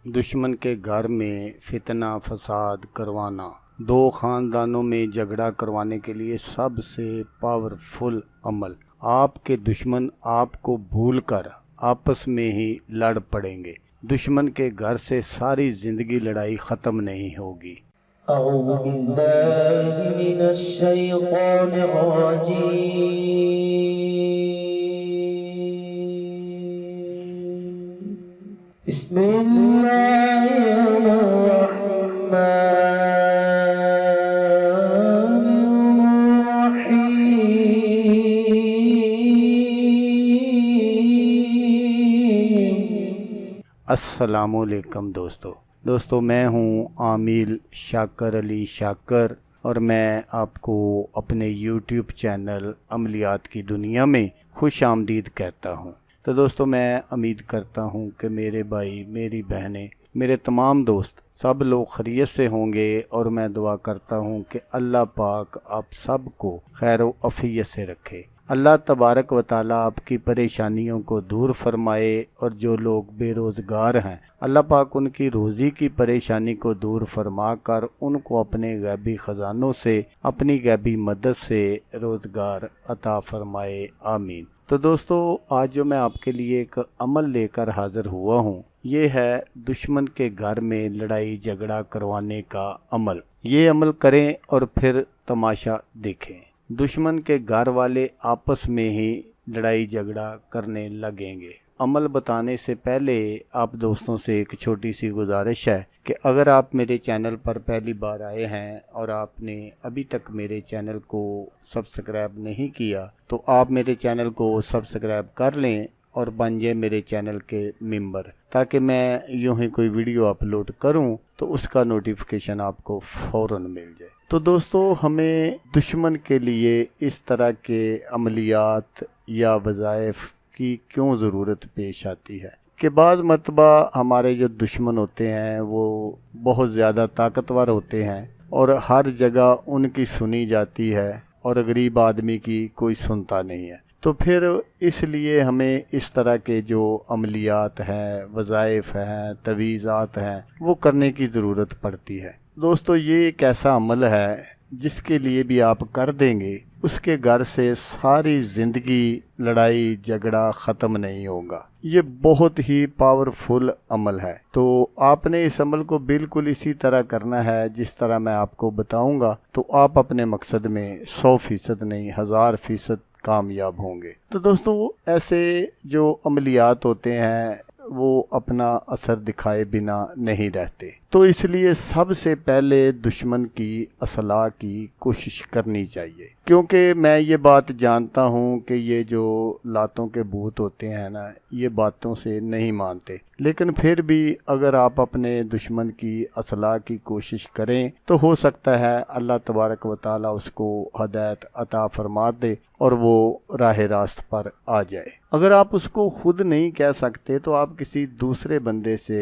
दुश्मन के घर में फितना फसाद करवाना। दो खानदानों में झगड़ा करवाने के लिए सबसे पावरफुल अमल। आपके दुश्मन आपको भूलकर आपस में ही लड़ पड़ेंगे। दुश्मन के घर से सारी जिंदगी लड़ाई ख़त्म नहीं होगी। أعوذ بالله من الشيطان الرجيم. بسم الله الرحمن الرحيم. अस्सलामुअलैकुम दोस्तों मैं हूँ आमिल शाकर अली शाकर और मैं आपको अपने YouTube चैनल अमलियात की दुनिया में खुश आमदीद कहता हूँ। तो दोस्तों मैं उम्मीद करता हूँ कि मेरे भाई, मेरी बहनें, मेरे तमाम दोस्त सब लोग खैरियत से होंगे और मैं दुआ करता हूँ कि अल्लाह पाक आप सब को खैर व आफियत से रखे। अल्लाह तबारक व ताला आपकी परेशानियों को दूर फरमाए और जो लोग बेरोज़गार हैं अल्लाह पाक उनकी रोज़ी की परेशानी को दूर फरमा कर उनको अपने गैबी ख़जानों से, अपनी गैबी मदद से रोज़गार अता फरमाए, आमीन। तो दोस्तों आज जो मैं आपके लिए एक अमल लेकर हाज़िर हुआ हूँ ये है दुश्मन के घर में लड़ाई झगड़ा करवाने का अमल। ये अमल करें और फिर तमाशा देखें। दुश्मन के घर वाले आपस में ही लड़ाई झगड़ा करने लगेंगे। अमल बताने से पहले आप दोस्तों से एक छोटी सी गुजारिश है कि अगर आप मेरे चैनल पर पहली बार आए हैं और आपने अभी तक मेरे चैनल को सब्सक्राइब नहीं किया तो आप मेरे चैनल को सब्सक्राइब कर लें और बन जाए मेरे चैनल के मेंबर, ताकि मैं यूं ही कोई वीडियो अपलोड करूं तो उसका नोटिफिकेशन आपको फ़ौरन मिल जाए। तो दोस्तों हमें दुश्मन के लिए इस तरह के अमलियात या वज़ाइफ की क्यों ज़रूरत पेश आती है कि बाज़ मरतबा हमारे जो दुश्मन होते हैं वो बहुत ज़्यादा ताकतवर होते हैं और हर जगह उनकी सुनी जाती है और गरीब आदमी की कोई सुनता नहीं है। तो फिर इसलिए हमें इस तरह के जो अमलियात हैं, वज़ाइफ हैं, तवीज़ात हैं वो करने की ज़रूरत पड़ती है। दोस्तों ये एक ऐसा अमल है जिसके लिए भी आप कर देंगे उसके घर से सारी ज़िंदगी लड़ाई झगड़ा ख़त्म नहीं होगा। ये बहुत ही पावरफुल अमल है। तो आपने इस अमल को बिल्कुल इसी तरह करना है जिस तरह मैं आपको बताऊंगा, तो आप अपने मकसद में 100% नहीं 1000% कामयाब होंगे। तो दोस्तों ऐसे जो अमलियात होते हैं वो अपना असर दिखाए बिना नहीं रहते, तो इसलिए सबसे पहले दुश्मन की असलाह की कोशिश करनी चाहिए। क्योंकि मैं ये बात जानता हूँ कि ये जो लातों के भूत होते हैं ना ये बातों से नहीं मानते, लेकिन फिर भी अगर आप अपने दुश्मन की असलाह की कोशिश करें तो हो सकता है अल्लाह तबारक व ताला उसको हदायत अता फरमा दे और वो राह रास्त पर आ जाए। अगर आप उसको खुद नहीं कह सकते तो आप किसी दूसरे बंदे से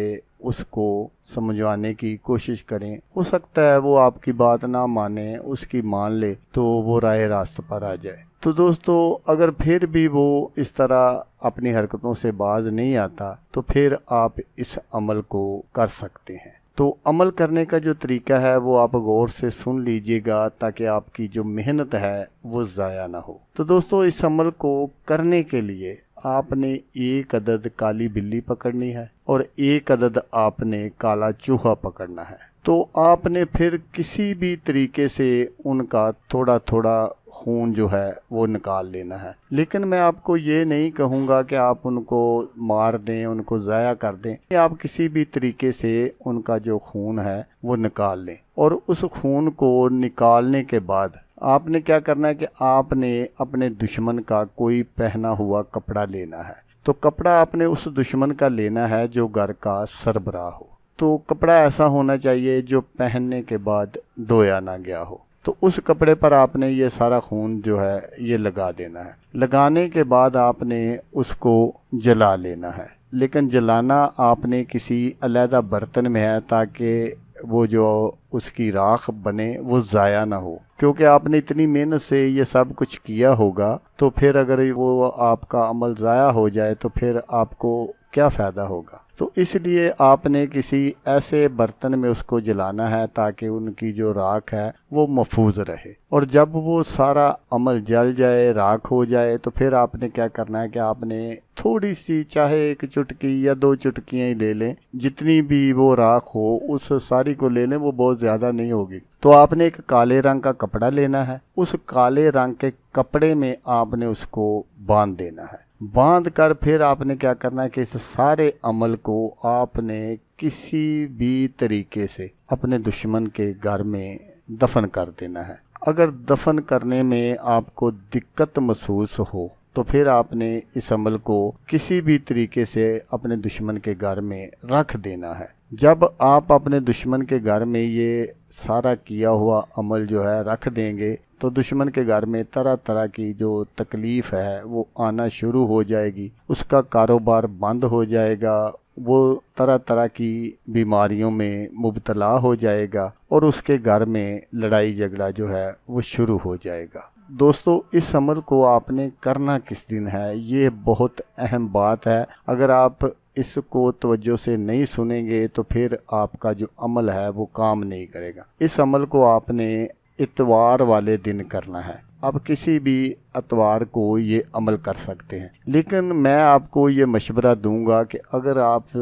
उसको समझवाने की कोशिश करें। हो सकता है वो आपकी बात ना माने, उसकी मान ले तो वो राह रास्त पर आ जाए। तो दोस्तों अगर फिर भी वो इस तरह अपनी हरकतों से बाज नहीं आता तो फिर आप इस अमल को कर सकते हैं। तो अमल करने का जो तरीका है वो आप गौर से सुन लीजिएगा ताकि आपकी जो मेहनत है वो ज़ाया ना हो। तो दोस्तों इस अमल को करने के लिए आपने एक अदद काली बिल्ली पकड़नी है और एक अदद आपने काला चूहा पकड़ना है। तो आपने फिर किसी भी तरीके से उनका थोड़ा थोड़ा खून जो है वो निकाल लेना है। लेकिन मैं आपको ये नहीं कहूँगा कि आप उनको मार दें, उनको ज़ाया कर दें। आप किसी भी तरीके से उनका जो खून है वो निकाल लें और उस खून को निकालने के बाद आपने क्या करना है कि आपने अपने दुश्मन का कोई पहना हुआ कपड़ा लेना है। तो कपड़ा आपने उस दुश्मन का लेना है जो घर का सरबराह हो। तो कपड़ा ऐसा होना चाहिए जो पहनने के बाद धोया ना गया हो। तो उस कपड़े पर आपने ये सारा खून जो है ये लगा देना है। लगाने के बाद आपने उसको जला लेना है, लेकिन जलाना आपने किसी अलहदा बर्तन में है ताकि वो जो उसकी राख बने वो ज़ाया ना हो। क्योंकि आपने इतनी मेहनत से ये सब कुछ किया होगा तो फिर अगर वो आपका अमल ज़ाया हो जाए तो फिर आपको क्या फ़ायदा होगा। تو اس لیے آپ نے کسی ایسے برتن میں اس کو جلانا ہے تاکہ ان کی جو راکھ ہے وہ محفوظ رہے، اور جب وہ سارا عمل جل جائے، راکھ ہو جائے، تو پھر آپ نے کیا کرنا ہے کہ آپ نے تھوڑی سی، چاہے 1 چٹکی یا 2 چٹکیاں ہی لے لیں، جتنی بھی وہ راکھ ہو اس ساری کو لے لیں، وہ بہت زیادہ نہیں ہوگی۔ تو آپ نے ایک کالے رنگ کا کپڑا لینا ہے، اس کالے رنگ کے کپڑے میں آپ نے اس کو باندھ دینا ہے۔ باندھ کر پھر آپ نے کیا کرنا ہے کہ اس سارے عمل کو آپ نے کسی بھی طریقے سے اپنے دشمن کے گھر میں دفن کر دینا ہے۔ اگر دفن کرنے میں آپ کو دقت محسوس ہو تو پھر آپ نے اس عمل کو کسی بھی طریقے سے اپنے دشمن کے گھر میں رکھ دینا ہے۔ جب آپ اپنے دشمن کے گھر میں یہ سارا کیا ہوا عمل جو ہے رکھ دیں گے تو دشمن کے گھر میں طرح طرح کی جو تکلیف ہے وہ آنا شروع ہو جائے گی، اس کا کاروبار بند ہو جائے گا، وہ طرح طرح کی بیماریوں میں مبتلا ہو جائے گا، اور اس کے گھر میں لڑائی جھگڑا جو ہے وہ شروع ہو جائے گا۔ دوستو، اس عمل کو آپ نے کرنا کس دن ہے، یہ بہت اہم بات ہے۔ اگر آپ اس کو توجہ سے نہیں سنیں گے تو پھر آپ کا جو عمل ہے وہ کام نہیں کرے گا۔ اس عمل کو آپ نے اتوار والے دن کرنا ہے۔ اب کسی بھی اتوار کو یہ عمل کر سکتے ہیں، لیکن میں آپ کو یہ مشورہ دوں گا کہ اگر آپ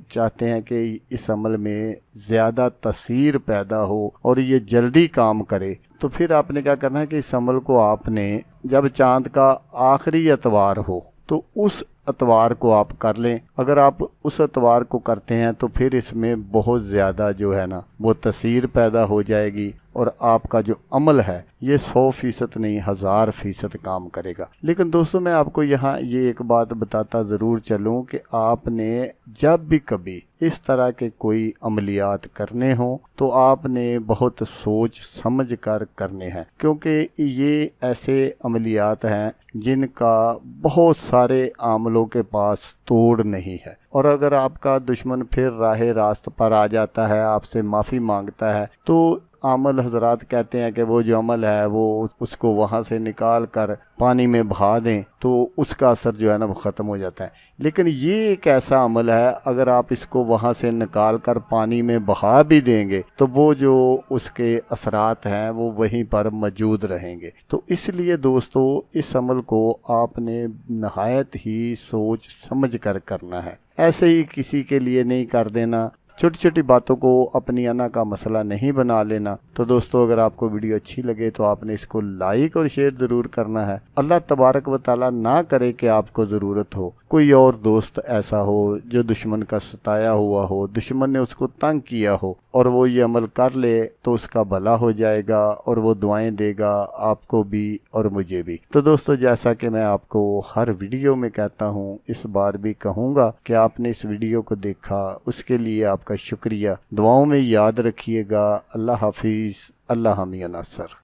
چاہتے ہیں کہ اس عمل میں زیادہ تاثیر پیدا ہو اور یہ جلدی کام کرے تو پھر آپ نے کیا کرنا ہے کہ اس عمل کو آپ نے جب چاند کا آخری اتوار ہو تو اس اتوار کو آپ کر لیں۔ اگر آپ اس اتوار کو کرتے ہیں تو پھر اس میں بہت زیادہ جو ہے نا وہ تاثیر پیدا ہو جائے گی، اور آپ کا جو عمل ہے یہ 100% نہیں 1000% کام کرے گا۔ لیکن دوستو، میں آپ کو یہاں یہ ایک بات بتاتا ضرور چلوں کہ آپ نے جب بھی کبھی اس طرح کے کوئی عملیات کرنے ہوں تو آپ نے بہت سوچ سمجھ کر کرنے ہیں، کیونکہ یہ ایسے عملیات ہیں جن کا بہت سارے عاملوں کے پاس توڑ نہیں ہے، اور اگر آپ کا دشمن پھر راہ راست پر آ جاتا ہے، آپ سے معافی مانگتا ہے، تو عامل حضرات کہتے ہیں کہ وہ جو عمل ہے وہ اس کو وہاں سے نکال کر پانی میں بہا دیں تو اس کا اثر جو ہے نا وہ ختم ہو جاتا ہے۔ لیکن یہ ایک ایسا عمل ہے، اگر آپ اس کو وہاں سے نکال کر پانی میں بہا بھی دیں گے تو وہ جو اس کے اثرات ہیں وہ وہیں پر موجود رہیں گے۔ تو اس لیے دوستو، اس عمل کو آپ نے نہایت ہی سوچ سمجھ کر کرنا ہے، ایسے ہی کسی کے لیے نہیں کر دینا، چھوٹی چھوٹی باتوں کو اپنی انا کا مسئلہ نہیں بنا لینا۔ تو دوستو، اگر آپ کو ویڈیو اچھی لگے تو آپ نے اس کو لائک اور شیئر ضرور کرنا ہے۔ اللہ تبارک و تعالیٰ نہ کرے کہ آپ کو ضرورت ہو، کوئی اور دوست ایسا ہو جو دشمن کا ستایا ہوا ہو، دشمن نے اس کو تنگ کیا ہو، اور وہ یہ عمل کر لے تو اس کا بھلا ہو جائے گا اور وہ دعائیں دے گا آپ کو بھی اور مجھے بھی۔ تو دوستو، جیسا کہ میں آپ کو ہر ویڈیو میں کہتا ہوں، اس بار بھی کہوں گا کہ آپ نے اس ویڈیو کو دیکھا، اس کے لیے آپ کا شکریہ۔ دعاؤں میں یاد رکھیے گا۔ اللہ حافظ، اللہ حامی ناصر۔